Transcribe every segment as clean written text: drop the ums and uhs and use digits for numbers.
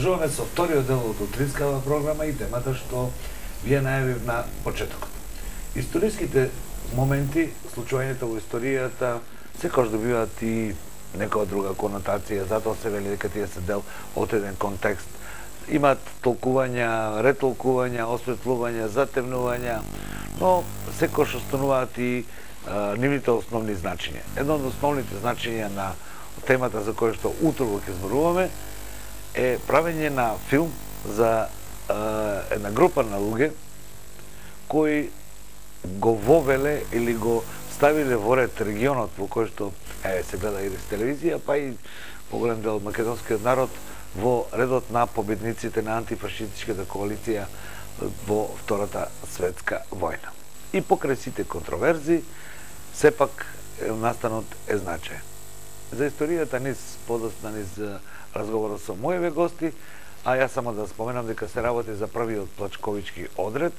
Продолжуваме со вториот дел од утринскава програма и темата што вие најавив на почетокот. Историските моменти, случувањето во историјата, секогаш добиваат и некоја друга конотација, затоа се вели дека тие се дел од еден контекст. Имаат толкувања, ретолкувања, осветлувања, затемнувања, но секогаш остануваат и нивните основни значења. Едно од основните значења на темата за која што утро ќе зборуваме е правење на филм за една група на луѓе кои го вовеле или го ставиле во ред регионот во кој што се гледа и телевизија, па и поголем дел од македонскиот народ во редот на победниците на антифашистичката коалиција во Втората светска војна. И покрај сите контроверзи, сепак настанот е значаен. За историјата низ подоцна низ разговорот со мојиве гости, а јас само да споменам дека се работи за првиот плачковички одред,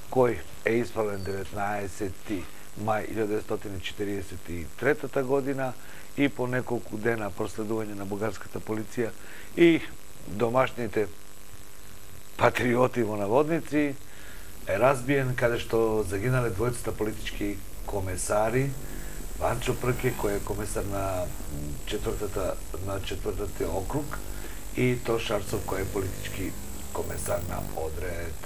кој е исправен 19. мај 1943 година и по неколку дена проследување на бугарската полиција и домашните патриоти во наводници е разбиен, каде што загинале двојцата политички комесари, Ванчо Прке, кој е комесар на четвртата округ, и Тош Арцов, кој е политички комесар на Одред.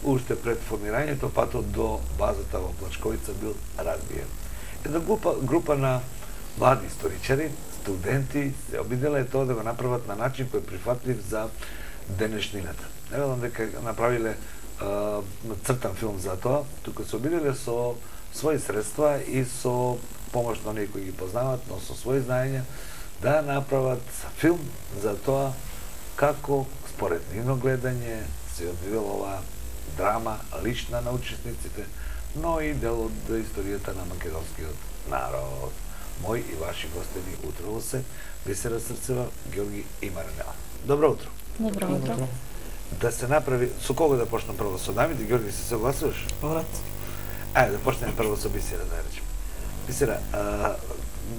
Уште пред формирањето, патот до базата во Плачковица бил разбиен. Една група на млади историчари, студенти, се обиделе тоа да го направат на начин кој е прифатлив за денешнината. Не ведам дека направиле цртан филм за тоа, тука се обиделе со своји средства и со помош на оние кои ги познават, но со своји знаења, да направат филм за тоа како според нивно гледање се одвивела оваа драма лична на учесниците, но и дел од историјата на македонскиот народ. Мој и ваши гостени утро се Бисера Срцева, Георги и Маринела. Добро утро. Добро утро. Да се направи, со кого да почнем прво, со дамите? Георги, се согласуваш? Ајде, да почнеме прво со Бисера, да речем. Бисера,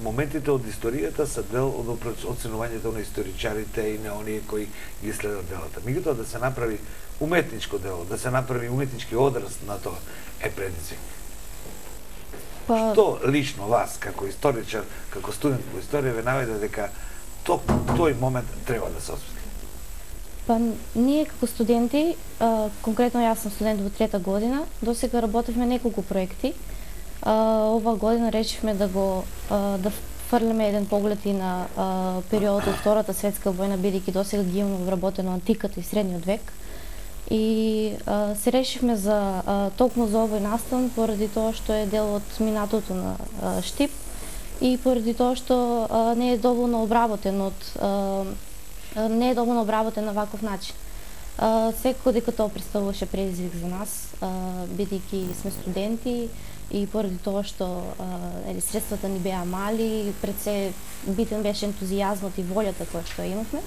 моментите од историјата се дел од оценувањето на историчарите и на оние кои ги следат делата. Меѓутоа да се направи уметничко дело, да се направи уметнички одраз на тоа е предизвик. Што лично вас, како историчар, како студент по историја, ве наведе дека тој момент треба да се осветли? Па, ние како студенти, конкретно јас сум студент во трета година, досега работевме неколку проекти. Ова година решивме да фрлиме еден поглед и на периодот од Втората светска војна, бидејќи досега ги имаме вработено антиката и средниот век. И се решивме за токму за овој настан поради тоа што е дел од минатото на Штип и поради тоа што не е доволно обработен на ваков начин. Секако дека тоа представуваше предизвик за нас, бидејќи сме студенти и поради тоа што средствата ни беа мали, пред се битен беше ентузијазмот и волјата која што имавме.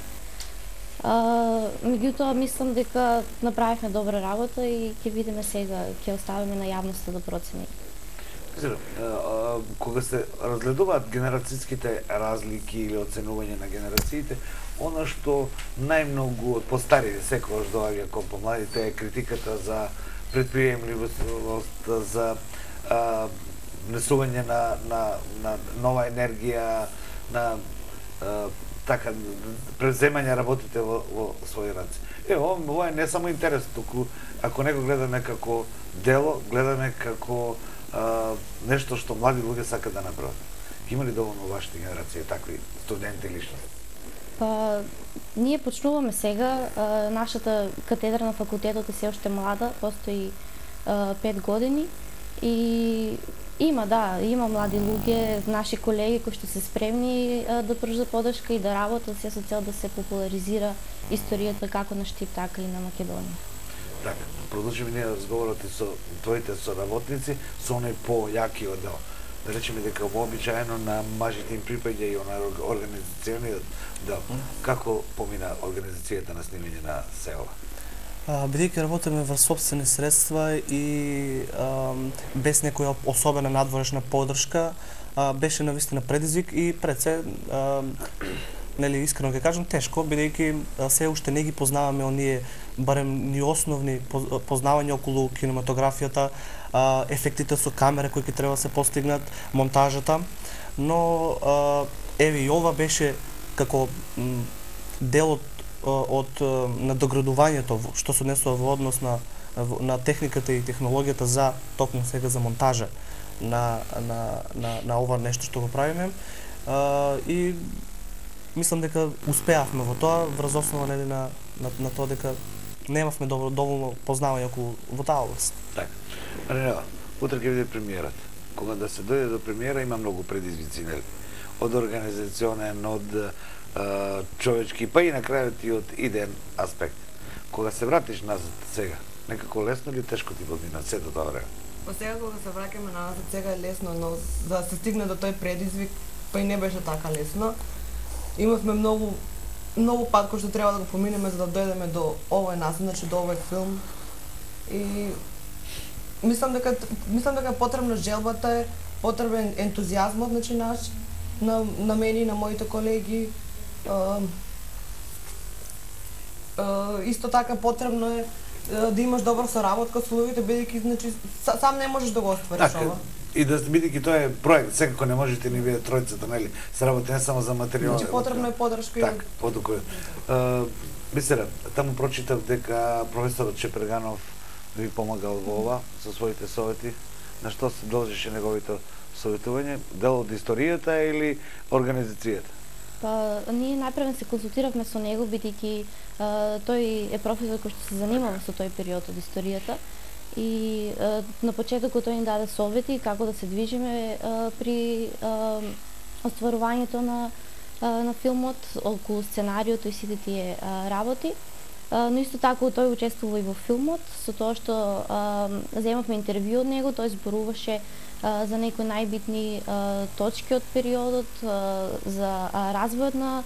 Меѓутоа, мислам дека направивме добра работа и ќе видиме сега, ќе оставиме на јавноста да процени. Кога се разгледуваат генерацијските разлики или оценување на генерациите, она што најмногу од постарите секогаш доаѓа кон помладите е критиката за предприемливост, за внесување на нова енергија, на така преземање работите во своји раци. Ова е не само интерес, туку ако не го гледаме како дело, гледаме како нешто што млади луѓе сакат да направат. Има ли доволно вашите генерации такви студенти личности? Па, ние почнуваме сега, нашата катедра на факултетот е се уште млада, постои 5 години и има млади луѓе, наши колеги кои што се спремни да пружат подршка и да работат се со цел да се популаризира историјата како на Штип, така и на Македонија. Така, продолжиме ние разговорот и со твоите соработници, со оној појакиот дел. Да речеме дека вообичаено на мажите им припаѓа и онај организациониот дел. Како помина организацијата на снимање на села? Бидејќи работиме врз сопствени средства и без некоја особена надворешна поддршка, беше навистина предизвик и пред се нели искрено ќе кажам тешко, бидејќи се уште не ги познаваме оние барем ни основни познавања околу кинематографијата, ефектите со камера кои ќе треба да се постигнат, монтажата, но еве и ова беше како дел од надоградувањето што се однесува во однос на техниката и технологијата за токму сега за монтажа на ова нешто што го правиме. И мислам дека успеавме во тоа врз основа на тоа дека немавме доволно познавање околу во таа област. Така. Ренела, утре ќе биде премиерата. Кога да се дојде до премиера има многу предизвици, нели? Од организационен, од човечки, па и на крајот и од идеен аспект. Кога се вратиш назад сега, некако лесно или тешко ти подмина сето тоа време? Па сега кога се враќаме назад сега е лесно, но за да се стигне до тој предизвик, па и не беше така лесно. Имавме многу пат кој што треба да го поминеме за да дојдеме до овој наслед, значи до овој филм. И мислам дека е потребна желбата, е потребен ентузијазмот, значи на мене и на моите колеги. Исто така потребно е да имаш добра соработка со луѓето, бидејќи значи сам не можеш да го оствариш ова. И да бидејќи тоа е проект, секако не можете ни вие тројцата, нели? Се работи не само за материјал. Значи потребно е поддршка. Така, подокој. Бисера, таму прочитав дека професорот Чепреганов ви помагал во ова со своите совети. На што се должеше неговите советување? Дел од историјата или организацијата? Па, ние најпрво се консултиравме со него, бидејќи тој е професор кој што се занимава со тој период од историјата. И на почетокот тој ни даде совети како да се движиме при остварувањето на филмот, околу сценариото и сите тие работи. Но исто така тој учествува и во филмот, со тоа што земавме интервју од него, тој зборуваше за некои најбитни точки од периодот, за развојот на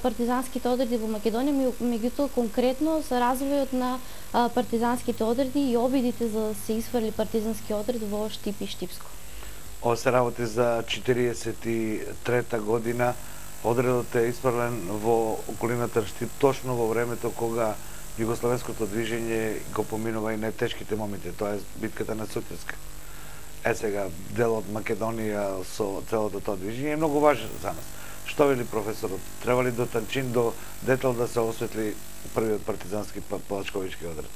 партизанските одреди во Македонија, меѓутоа конкретно за развојот на партизанските одреди и обидите за да се изфрли партизански одред во Штип и Штипско. Ова се работи за 43-та година. Одредот е испрлен во околината Штип точно во времето кога југословенското движење го поминува и најтешките моменти, тоа е битката на Сутиска. Сега дел од Македонија со целото тоа движење е многу важен за нас. Што вели професорот? Треба ли до танчин, до детал да се осветли првиот партизански палачковички одред?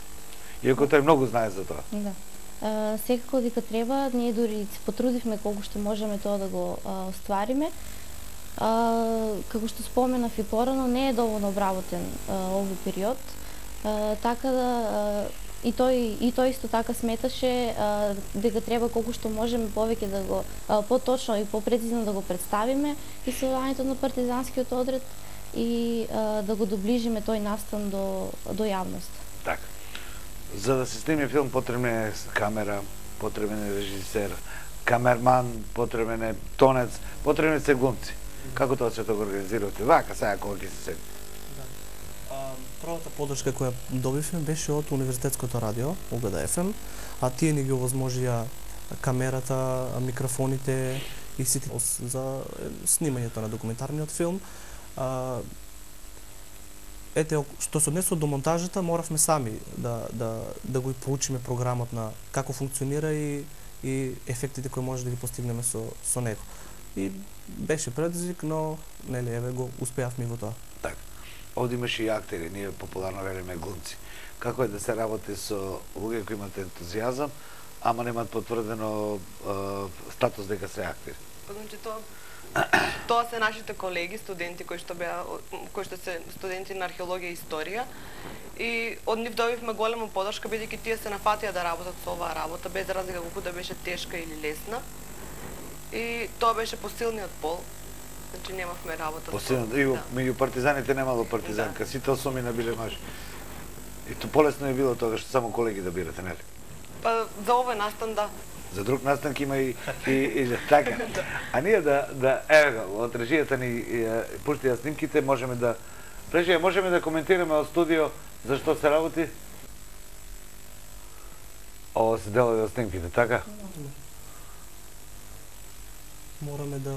Иако тој многу знае за тоа. Да. Секако дека треба, ние дури се потрудивме колку што можеме тоа да го оствариме. Како што споменав и порано, не е доволно обработен овој период, така да и тој исто така сметаше дека треба колку што можеме повеќе да го поточно и попрецизно да го представиме иследувањето на партизанскиот одред и да го доближиме тој настан до јавноста. Така. За да се сниме филм потребна е камера, потребен е режисер, камерман, потребен е тонец, потребни се глумци. Како тоа се го организирате? Вака, сега кога ќе се сети. Првата поддршка која добивме беше од Универзитетското радио, УГД ФМ, а тие ни ги овозможија камерата, микрофоните и сите за снимањето на документарниот филм. Ете, што се однесува до монтажата, моравме сами да го проучиме програмот на како функционира и ефектите кои може да ги постигнеме со него. И беше предизвик, но нели еве го успеавме во тоа. Така. Овде имаше и актери, ние популарно велиме глумци. Како е да се работи со луѓе кои имат ентузијазам, ама немаат потврдено статус дека се актери? Значи тоа се нашите колеги, студенти кои што се студенти на археологија и историја, и од нив добивме голема поддршка бидејќи тие се нафатија да работат со оваа работа без разлика колку да беше тешка или лесна. И тоа беше посилниот пол. Значи немавме работа. Посилниот, и меѓу партизаните немало партизанка, сите осомина биле мажи. И то полесно е било тоа што само колеги да бирате, нели? Па за овој настан да. За друг настан има и така. А ние еве од режијата ни пуштија снимките, можеме да коментираме од студио за што се работи. Ово се делови од снимките, така? Мораме да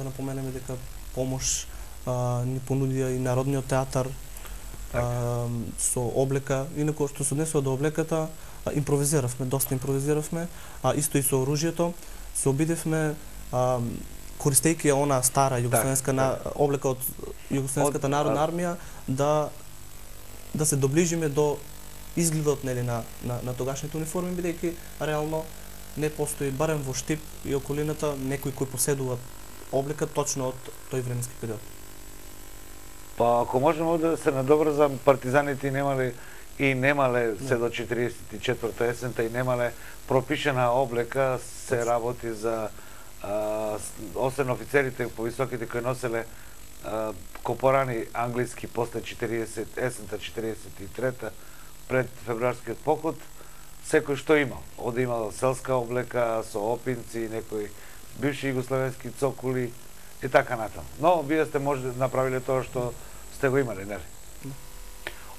напоменеме дека помош ни понудија и Народниот театар со облека. Инаку што се однесува до облеката, импровизиравме, доста импровизиравме, а исто и со оружјето. Се обидевме користејќи она стара југословенска облека од Југословенската народна армија да се доближиме до изгледот на тогашните униформи, бидејќи реално не постои барем во Штип и околината некои кои поседуваат облека точно од тој временски период. Па ако можеме да се надобрзам, партизаните немале се до 44-та есента и немале пропишена облека, се работи за освен офицерите повисоките кои носеле копорани англиски после 40 есента 43-та пред февруарскиот поход, секој што имал. Оде имал селска облека со опинци, некои бивши југословенски цокули и така натаму. Но вие сте може да направиле тоа што сте го имале, нели?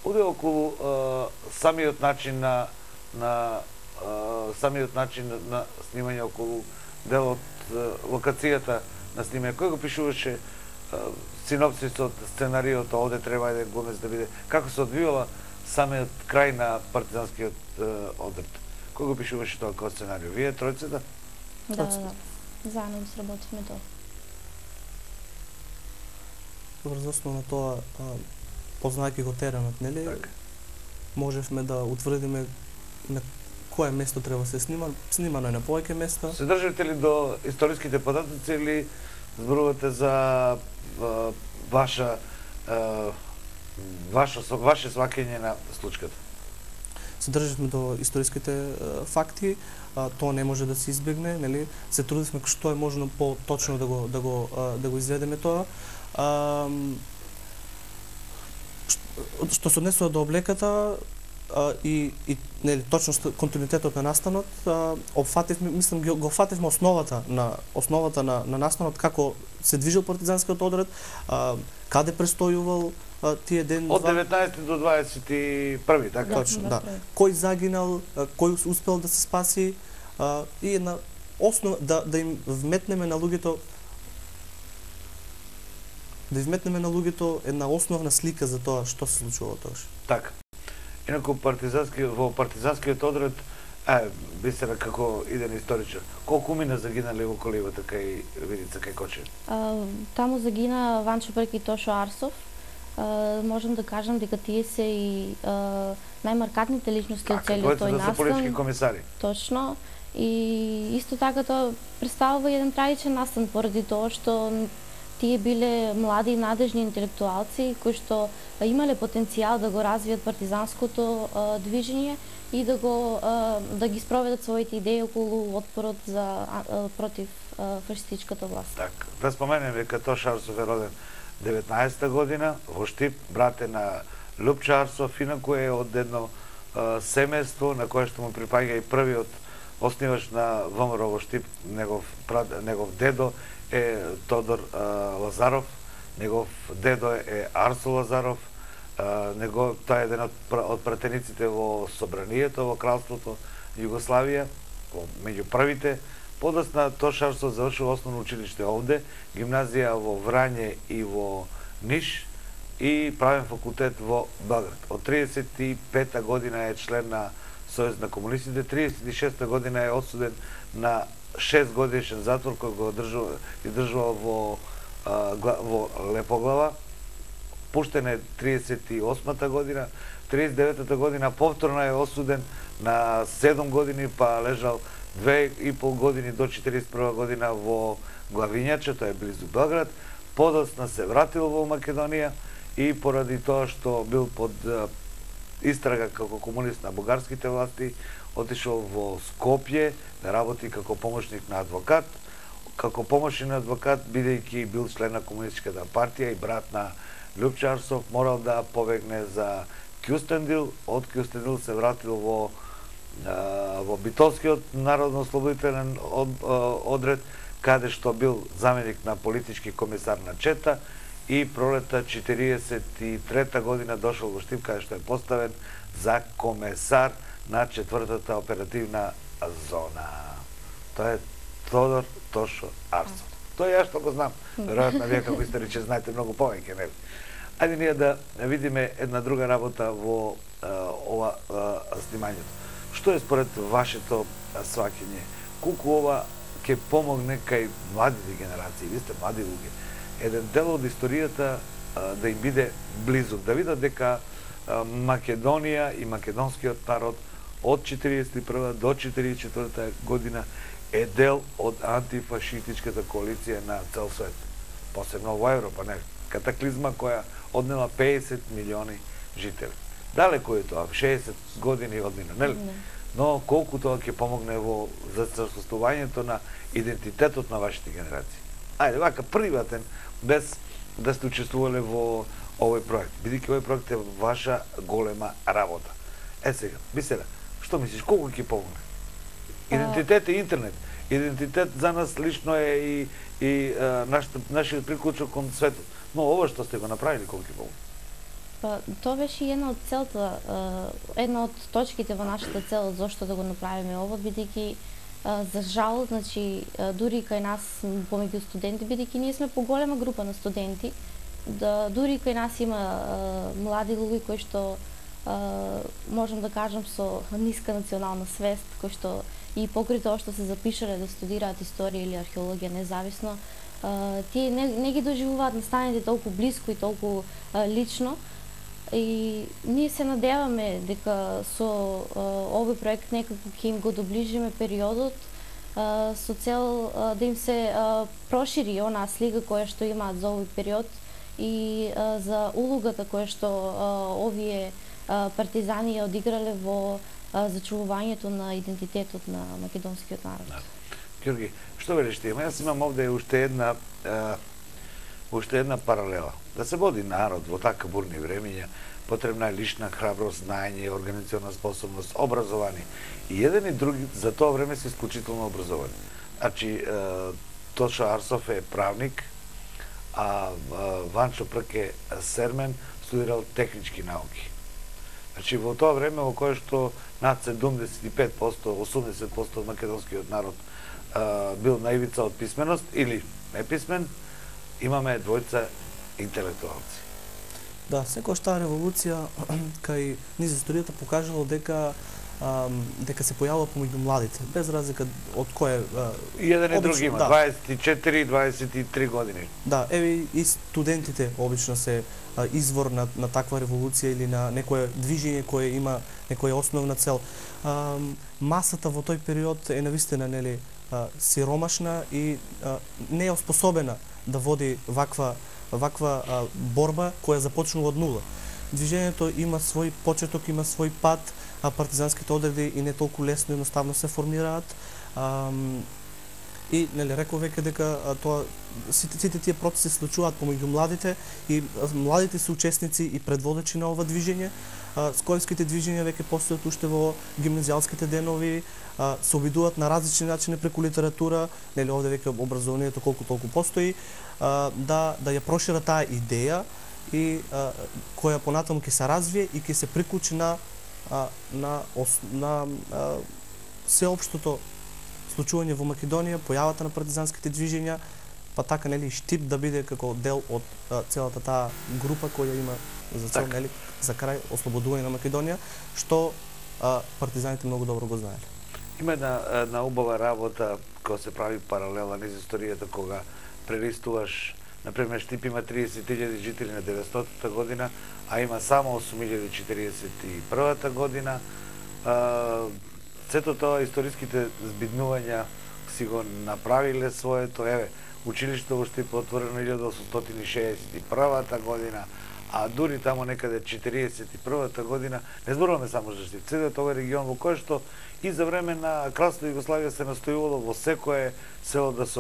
Оде околу самиот начин на снимање, околу делот локацијата на снимање. Кој го пишуваше синопсисот, сценариото, оде треба еден глумец да биде? Како се одвивала самиот крај на партизанскиот одред? Кој го пишуваше тоа како сценарио? Вие тројцата? Да. Заедно да сработивме тоа. Врз основа на тоа, познајќи го теренот, нели? Можевме да утврдиме на кое место треба се снима. Снимано е на повеќе места. Се држите ли до историските податоци или зборувате за ваше сваќање на случката? Се држиме до историските факти, тоа не може да се избегне, нели? Се трудивме што е можно по-точно да го изведеме тоа. Што се однесува до облеката и нели точно континуитетот на настанот, мислам го фативме основата на настанот, како се движел партизанскиот одред, каде престојувал тие ден од 19 до 21, така? Точно, да. Кој загинал, кој успел да се спаси и една основа да им вметнеме на луѓето една основна слика за тоа што се случувало тогаш. Така. Инаку во партизанскиот одред, бисера како иден историчар, колку мина загинали во коливата кај Видица, кај Кочево? Таму загина Ванчо Брки и Тошо Арсов. Можам да кажам дека тие се и најмаркатните личности од целиот тој настан. Така, политички комисари. Точно. И исто така тоа представува еден трагичен настан поради тоа што тие биле млади и надежни интелектуалци кои што имале потенцијал да го развијат партизанското движење и да ги спроведат своите идеи околу отпорот против фашистичката власт. Така, да споменем дека Тошо Арсов е роден 19-та година во Штип, брат е на Лупчо Арсов, инаку е од едно семејство на кое што му припаѓа и првиот основач на ВМРО во Штип, негов дедо е Тодор Лазаров, негов дедо е Арсо Лазаров, тоа е еден од пратениците во Собранието, во Кралството Југославија, меѓу првите. Подосна Тошо Арсов завршил основно училиште овде, гимназија во Врање и во Ниш и правен факултет во Белград. Од 35-та година е член на Сојуз на комунистите, 36-та година е осуден на 6 годишен затвор кој го издржувал во Лепоглава. Пуштен е 38-та година, 39-та година повторно е осуден на 7 години, па лежал 2,5 години до 41 година во Главињаче, тоа е близу Белград. Подоцна се вратил во Македонија и поради тоа што бил под истрага како комунист на бугарските власти, отишол во Скопје да работи како помошник на адвокат. Како помошник на адвокат, бидејќи бил член на комунистичката партија и брат на Лупчо Арсов, морал да побегне за Кјустендил. Од Кјустендил се вратил во Битолскиот народно-ослободителен одред, каде што бил заменик на политички комисар на Чета и пролета 43-та година дошол во Штип, каде што е поставен за комесар на 4-та оперативна зона. Тоа е Тодор Тошо Арсов. Тоа ја што го знам. Веројатно вие како историчар знаете многу повеќе, нели? Ајде ние да видиме една друга работа во ова снимањето. Што е според вашето сваќање? Колку ова ќе помогне кај младите генерации? Ви сте млади луѓе. Еден дел од историјата да им биде близок, да видат дека Македонија и македонскиот народ од 41 до 44 година е дел од антифашистичката коалиција на цел свет. Посебно во Европа, не? Катаклизма која однела 50 милиони жители. Далеко е тоа, 60 години одмина, нели? Но колку тоа ќе помогне во засостојувањето на идентитетот на вашите генерации. Ајде, вака приватен, без да сте учествувале во овој проект, бидејќи овој проект е ваша голема работа. Сега, Биселя, што мислиш, колку ќе помогне? Идентитет е интернет. Идентитет за нас лично е и нашиот приклучок кон светот. Но ова што сте го направили, колку ќе помогне? Па, тоа беше една од целта, една од точките во нашата цел зашто да го направиме ова, бидејќи за жал, значи дури кај нас помеѓу студенти, бидејќи ние сме поголема група на студенти, дури кај нас има млади луѓе кои што можам да кажам со ниска национална свест, кои што и покрај тоа што се запишале да студираат историја или археологија независно, тие не ги доживуваат настаните толку блиско и толку лично. И ние се надеваме дека со овој проект некако ќе им го доближиме периодот со цел да им се прошири онаа слика која што имаат за овој период и за улогата која што овие партизани ја одиграле во зачувувањето на идентитетот на македонскиот народ. Ѓорги, што велиш ти? Јас имам овде уште една паралела. Да се води народ во така бурни времења, потребна е лична храброст, знаење, организациона способност, образование. И еден и други за тоа време се исклучително образовани. Значи, Тошо Арсов е правник, а Ванчо Прке Сермен студирал технички науки. Значи, во тоа време во кое што над 75%, 80% од македонскиот народ бил на ивица од писменост или неписмен, имаме двојца интелектуалци. Да, секојаш таа револуција кај низ историјата покажала дека се појавува помеѓу младите, без разлика од кој и еден и други има, 24 23 години. Да, еве и студентите обично се извор на таква револуција или на некое движење кое има некоја основна цел. Масата во тој период е навистина нели сиромашна и не е оспособена да води ваква борба која започнува од нула. Движењето има свој почеток, има свој пат, а партизанските одреди и не толку лесно и едноставно се формираат. И нели реков веќе дека тоа сите тие процеси се случуваат помеѓу младите и младите се учесници и предводачи на ова движење. Скојските движења веќе постојат уште во гимназијалските денови, се обидуваат на различни начини преку литература, нели овде веќе образованието колку толку постои, да ја прошира таа идеја и која понатаму ќе се развие и ќе се приклучи на сеопштото случување во Македонија, појавата на партизанските движења, па така нели Штип да биде како дел од целата таа група која има за цел нели за крај ослободување на Македонија, што партизаните многу добро го знаеле. Има една убава работа која се прави паралела низ историјата кога прелистуваш, например Штип има 30.000 жители на 900-та година, а има само 8.041 година. Сето тоа историските збиднувања си го направиле своето. Еве, училиште во Штип отворено 1861 година, а дури тамо некаде 41 година, не зборуваме само за Штип, целиот овој регион во кој што и за време на Кралство Југославија се настојувало во секое село да се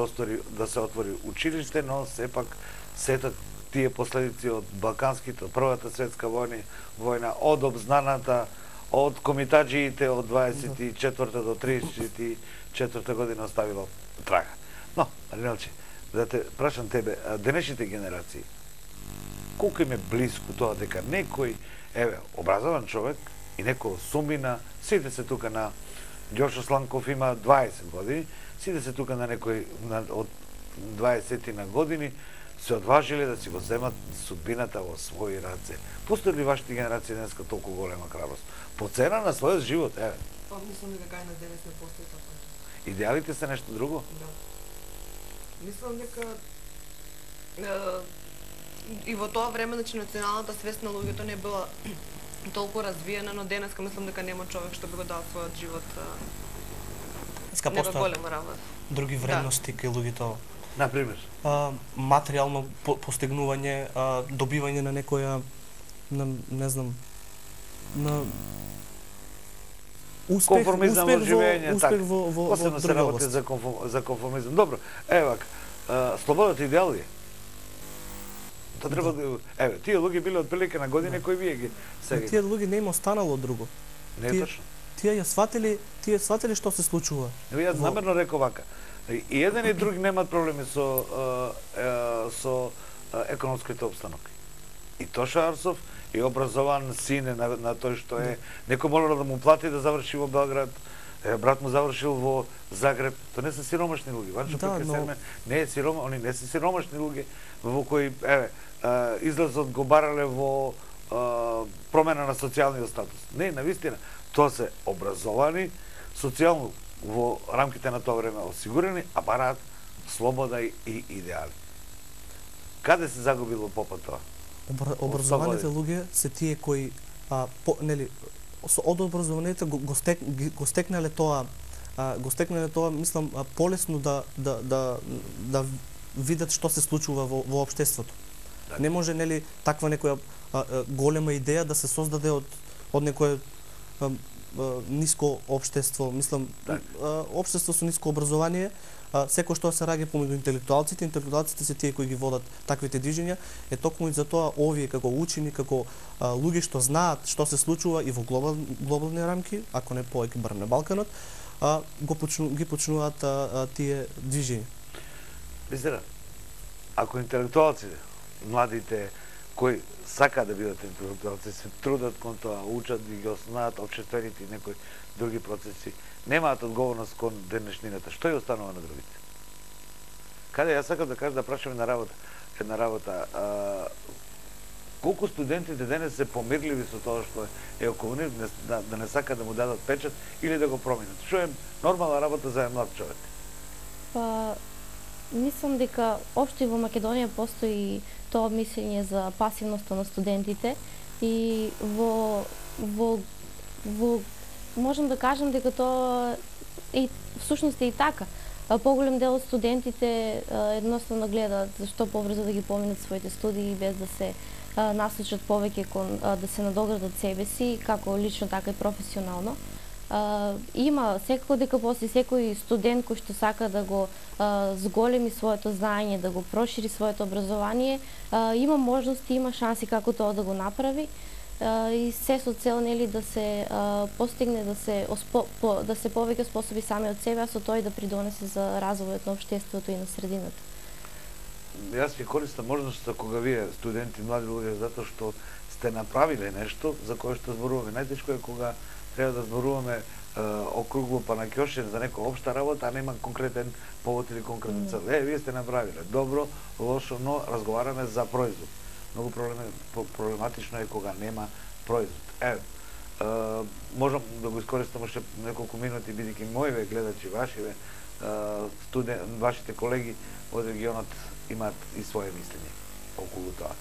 отвори училиште, но сепак сета тие последици од балканските, од Првата светска војна, од обзнаната, од комитаџиите од 24 до 34 година оставило трага. Но, Ринелче, да те прашам тебе, денешните генерации, колку им е близко тоа дека некој, еве, образован човек и некој Сумбина, сите се тука на Ѓорчо Сланков има 20 години, сите се тука на некој од 20 на години се одважили да си го земат судбината во своји раце. Постои ли вашите генерации денеска толку голема храброст? По цена на својот живот, еве. Па мислам дека и на денес не постои така. Идеалите се нешто друго? Да. Мислам дека и во тоа време, значи, националната свест на луѓето не била толку развиена, но денеска мислам дека нема човек што би го дал својот живот нека голема работа. Други вредности кај луѓето. Например? Материјално постигнување, добивање на некоја, не знам, на успех, конформизам во живење, успех во посебно се работи за конформизам. Добро, еве слободата идеал ли? Тоа треба да... Еве, тие луѓе биле отприлика на години кои вие ги сега. Тие луѓе не им останало друго. Не е точно. Тие ја сватили што се случува. Јас намерно реков вака. И еден и друг немаат проблеми со економските обстановки. И Тоша Арсов и образован син на тој што е, некој морал да му плати да заврши во Белград, брат му завршил во Загреб. Тоа не се сиромашни луѓе. Ванчо Пекесерме не е сиромашни, они не се сиромашни луѓе во кои излазот го барале во промена на социјалниот статус. Не, навистина, тоа се образовани, социјално во рамките на тоа време осигурени, а бараат слобода и идеали. Каде се загубило попат тоа? Образованите луѓе се тие кои од образованите го стекнале тоа, мислам, полесно да видат што се случува во општеството. Не може, нели, таква некоја голема идеја да се создаде од некој ниско општество, мислам, општество со ниско образование, секој што се раѓа помеѓу интелектуалците се тие кои ги водат таквите движења, е токму и за тоа овие како учени, како луѓе што знаат што се случува и во глобални рамки, ако не повеќе барем на Балканот, ги почнуваат тие движења. Мислера, ако интелектуалците, младите кои сакаат да бидат интелектуалци, се трудат кон тоа, учат и ги оснаат општествените и некои други процеси, немаат одговорност кон денешнината. Што ја останува на другите? Каде јас сакам да кажам, да прашам една работа. Колку студентите денес се помирливи со тоа што е околу нив, да не сакаат да му дадат печат или да го променат? Што е нормална работа за млад човек? Па, мислам дека општо и во Македонија постои тоа мислење за пасивноста на студентите и можам да кажам дека тоа и всушност е и така. Поголем дел од студентите едноставно гледаат зашто побрзо да ги поминат своите студии без да се насочат повеќе кон да се надоградат себе си, како лично така и професионално. Има секако дека после секој студент кој што сака да го зголеми своето знаење, да го прошири своето образование, има можности, има шанси како тоа да го направи и се со цел, нели, да се постигне да се повеќе способи сами од себе, а со тоа и да придонесе за развојот на општеството и на средината. Јас ќе користам можноста кога вие студенти, млади луѓе, затоа што сте направиле нешто за кое што зборуваме. Најтешко е кога треба да зборуваме округло па на ќошен за некоја општа работа, а нема конкретен повод или конкретен цел. Вие сте направиле добро, лошо, но разговараме за производ. Многу проблематично е кога нема производ. Можам да го искористам уште неколку минути, бидејќи моите гледачи, вашите колеги од регионот имаат и своje мислење околу тоа.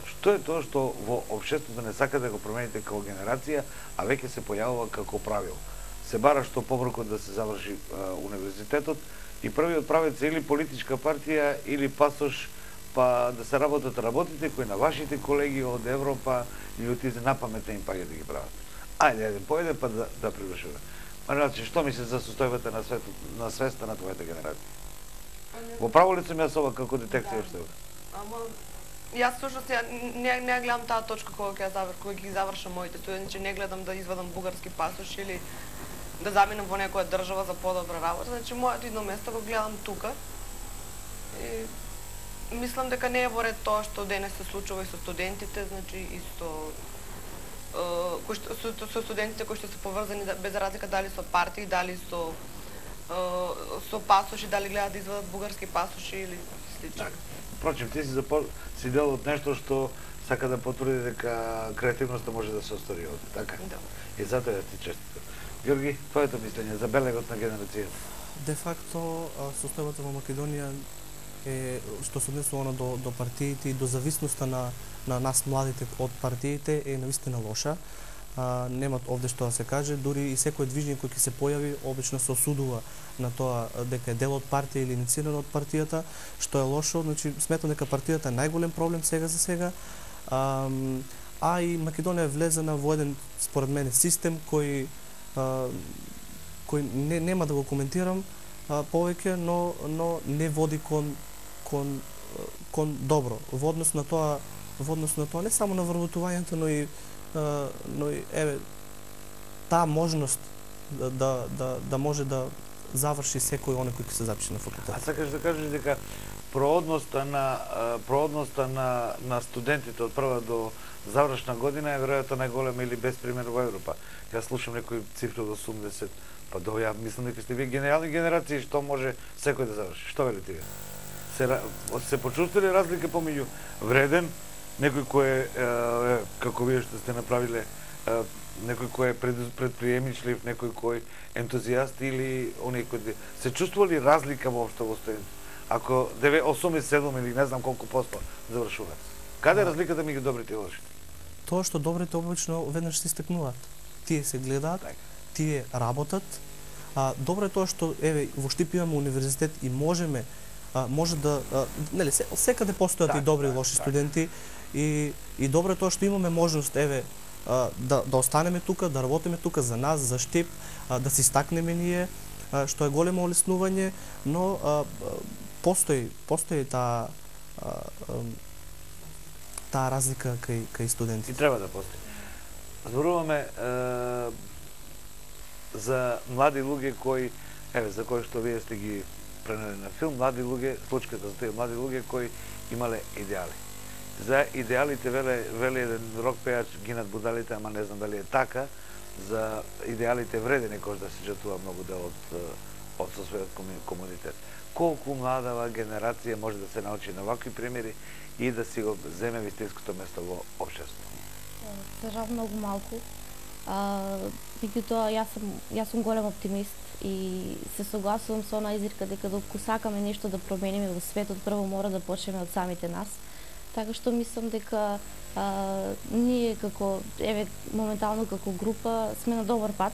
Што е тоа што во општеството не сака да го промените како генерација, а веќе се појавува како правило? Се бара што побрзо да се заврши универзитетот и првиот правец или политичка партија или пасош, па да се работат работите кои на вашите колеги од Европа или од тие напаметни им паѓа да ги прават. Ајде, појде па да привршуваме. Значи, што мислиш за состојбата на свеста на твојата генерација? Во право ли сум јас ова како детекција што е? Јас всушност не гледам таа точка кога ги завршам моите студенти, не гледам да извадам бугарски пасош или да заминам во некоја држава за подобра работа. Значи, моето идно место го гледам тука. И мислам дека не е во ред тоа што денес се случува и со студентите, значи и со студентите кои што се поврзани без разлика дали со партии, дали со со пасоши, дали гледаат да извадат бугарски пасоши или слично. Впрочем, ти си дел од нешто што сака да потврди дека креативноста може да се остари овде, така? Да. И затоа ја ти честитам. Георги, твоето мислење за белегот на генерацијата? Де факто, состојбата во Македонија е, што се однесува до партиите и до зависноста на нас младите од партиите е навистина лоша. Немат овде што да се каже, дури и секој движење кој ќе се појави обично се осудува на тоа дека е дел од партија или инициирано од партијата, што е лошо. Значи сметам дека партијата е најголем проблем сега за сега. И Македонија е влезена во еден, според мене, систем кој нема да го коментирам повеќе, но не води кон добро. Во однос на тоа не само на вработувањето, но и еве таа можност да може да заврши секој оној кој ќе се запише на факултет. А сакаш да кажеш дека проодноста на студентите од прва до завршна година е веројатно најголема или безпримерно во Европа. Јас слушам некои цифри од 80, па до ја мислам дека сте вие гениални генерации што може секој да заврши. Што велите вие? Се почувствували разлика помеѓу вреден, некој кој е, како вие што сте направиле, некој кој е предприемничлив, некој кој ентузијаст или оние кои се чувствували разлика воопшто во студент? Ако 87 или не знам колку посто завршуваат. Каде е разликата меѓу добрите и лошите? Тоа што добрите обично веднаш се истекнуваат. Тие се гледаат, тие работат. Добро е тоа што еве во Штип имаме универзитет и може да нели секаде постојат и добри и лоши студенти и добро е тоа што имаме можност еве да останеме тука, да работиме тука за нас, за Штип, да се истакнеме ние, што е големо олеснување, но постои таа разлика кај студентите. И треба да постои. Зборуваме за млади луѓе кои, за кои што вие сте ги пренели на филм, млади луѓе, случката за тие млади луѓе кои имале идеали. За идеалите вели еден рок пејач гинат будалите, ама не знам дали е така, за идеалите вреди некош да се жртвува многу дел од својот комунитет. Колку младава генерација може да се научи на вакви примери и да си го земе вистинското место во општеството? За жал многу малку. Меѓутоа, јас сум голем оптимист и се согласувам со она изрека дека доколку сакаме нешто да промениме во светот, прво мора да почнеме од самите нас. Така што мислам дека ние како моментално како група сме на добар пат.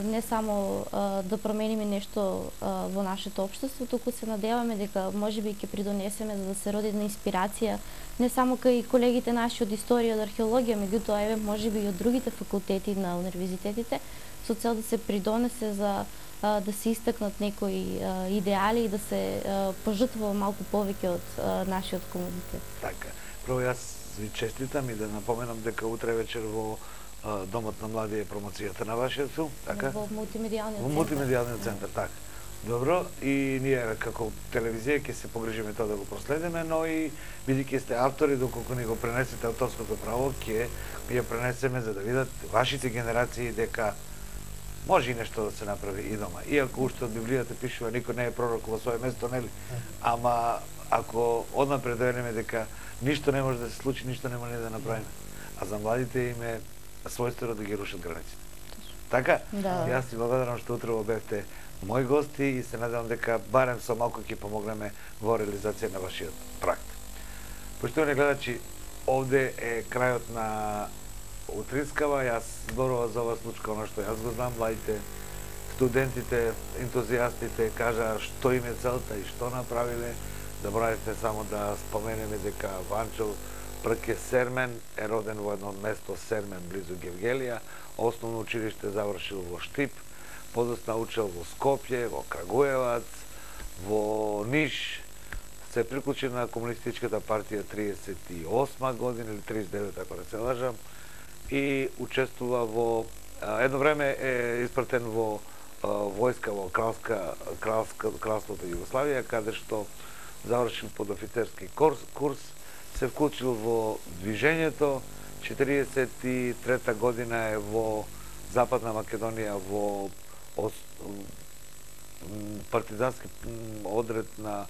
Не само да промениме нешто во нашето општество, туку се надеваме дека можеби ќе придонесеме за да се роди една инспирација не само кај колегите наши од историја, од археологија, меѓутоа можеби и од другите факултети на универзитетите, со цел да се придонесе за да се истакнат некои идеали и да се пожртвува малку повеќе од нашиот комунитет. Така. Прво јас ви честитам и да напоменам дека утре вечер во Домот на млади е промоцијата на вашиот филм, така? Во мултимедијалниот центар. Во мултимедијалниот центар, така. Добро, и ние како телевизија ќе се погрижиме тоа да го проследиме, но и бидејќи сте автори, доколку ни го пренесете авторското право, ќе ја пренесеме за да видат вашите генерации дека може и нешто да се направи и дома. Иако уште од Библијата пишува никој не е пророк во свое место, нели? Ама ако однапред да дека ништо не може да се случи, ништо не може да направиме. А за младите им е својствено да ги рушат границите. Така? Да. Јас ти благодарам што утрово бевте мои гости и се надевам дека барем со малку ќе помогнеме во реализација на вашиот проект. Поштовани гледачи, овде е крајот на Утринскава. Јас зборува за ова случка, оно што јас го знам, младите студентите, ентузијастите кажа што им е целта и што направиле. Заборавите само да споменеме дека Ванчо Прке Сермен е роден во едно место Сермен близу Гевгелија, основно училиште завршил во Штип, подоцна учел во Скопје, во Крагуевац, во Ниш, се приклучи на Комунистичката партија 38 година или 39, ако не се лажам, и учествува во едно време е испратен во војска во кралството Југославија, каде што завршил подофицерски курс, се вклучил во движењето, 43 година е во Западна Македонија во партизански одред на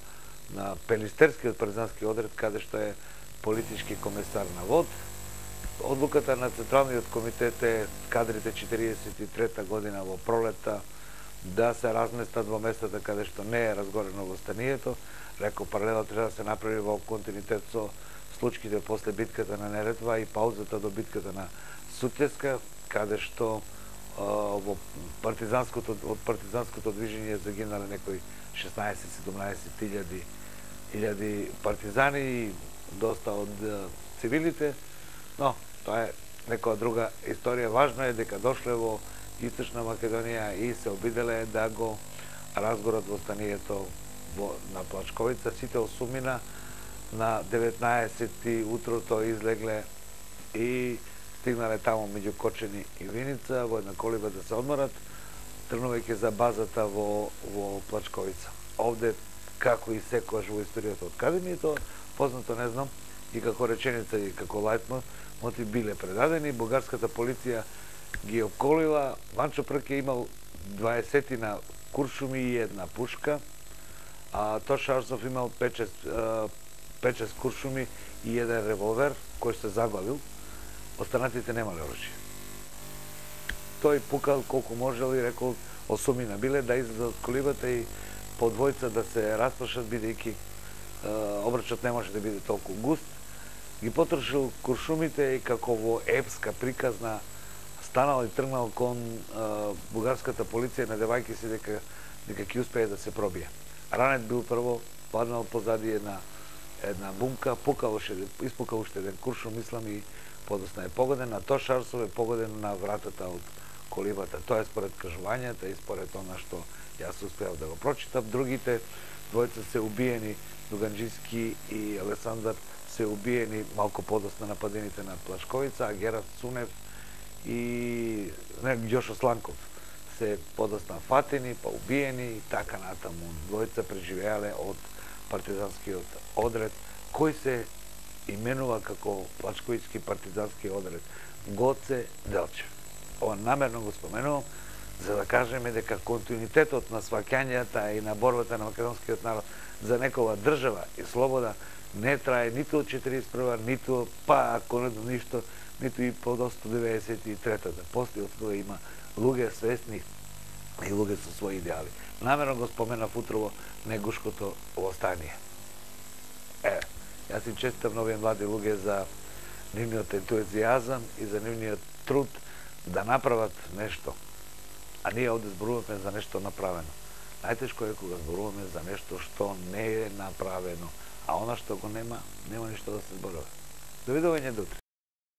Пелистерскиот партизански одред, каде што е политички комесар на ВОД. Одлуката на Централниот комитет е кадрите 43 година во пролета да се разместат во местата каде што не е разгорено восстанието. Рекол, паралела треба да се направи во континуитет со случките после битката на Неретва и паузата до битката на Сутјеска, каде што од партизанското движење загинале некои 16-17 илјади партизани и доста од цивилите, но тоа е некоја друга историја. Важно е дека дошле во Источна Македонија и се обиделе да го разгорат восстанието на Плачковица. Сите осумина на 19 утрото излегле и стигнале таму меѓу Кочени и Виница во една колиба да се одморат, тргнувајќи за базата во Плачковица. Овде, како и секојаш во историјата од каде ми е тоа, познато не знам, и како реченица и како лајтмотив биле предадени. Бугарската полиција ги обколила. Ванчо Прке имал 20 куршуми и една пушка, а Тоша Арсов имал 5-6 куршуми и еден револвер кој се заглавил. Останатите немале оружје. Тој пукал колку можел и рекол осумина биле да излезат од колибата и по двојца да се распршат, бидејќи обрачот не може да биде толку густ. Ги потрошил куршумите и како во епска приказна станал и тргнал кон бугарската полиција, надевајќи се дека ќе успее да се пробие. Ранет бил прво, паднал позади една бумка, испукал уште еден куршум, мислам, и подосна е погоден, а Тош Арсов е погоден на вратата од колибата. Тоа е според кажувањата и според она што јас успеав да го прочитам. Другите двојца се убиени, Дуганџиски и Алесандар се убиени малку подосна нападените на Плачковица, а Герат Цунев и Ѓошо Сланков се подосна фатени, па убиени и така натаму. Двојца преживеале од партизанскиот одред, кој се именува како Плачковички партизански одред Гоце Делчев. Ова намерно го споменувам за да кажеме дека континуитетот на сваќањата и на борбата на македонскиот народ за некова држава и слобода не трае ниту од 41-а, ниту, па ако не до ништо, ниту и по 193-та. После од тоа има луѓе свесни и луѓе со своји идеали. Намерно го споменав утрово Негушкото востание. Јас им честитам на овие млади луѓе за нивниот ентузијазам и за нивниот труд да направат нешто. А ние овде зборуваме за нешто направено. Најтешко е кога зборуваме за нешто што не е направено, а она што го нема, нема ништо да се зборува. Довидување до утре.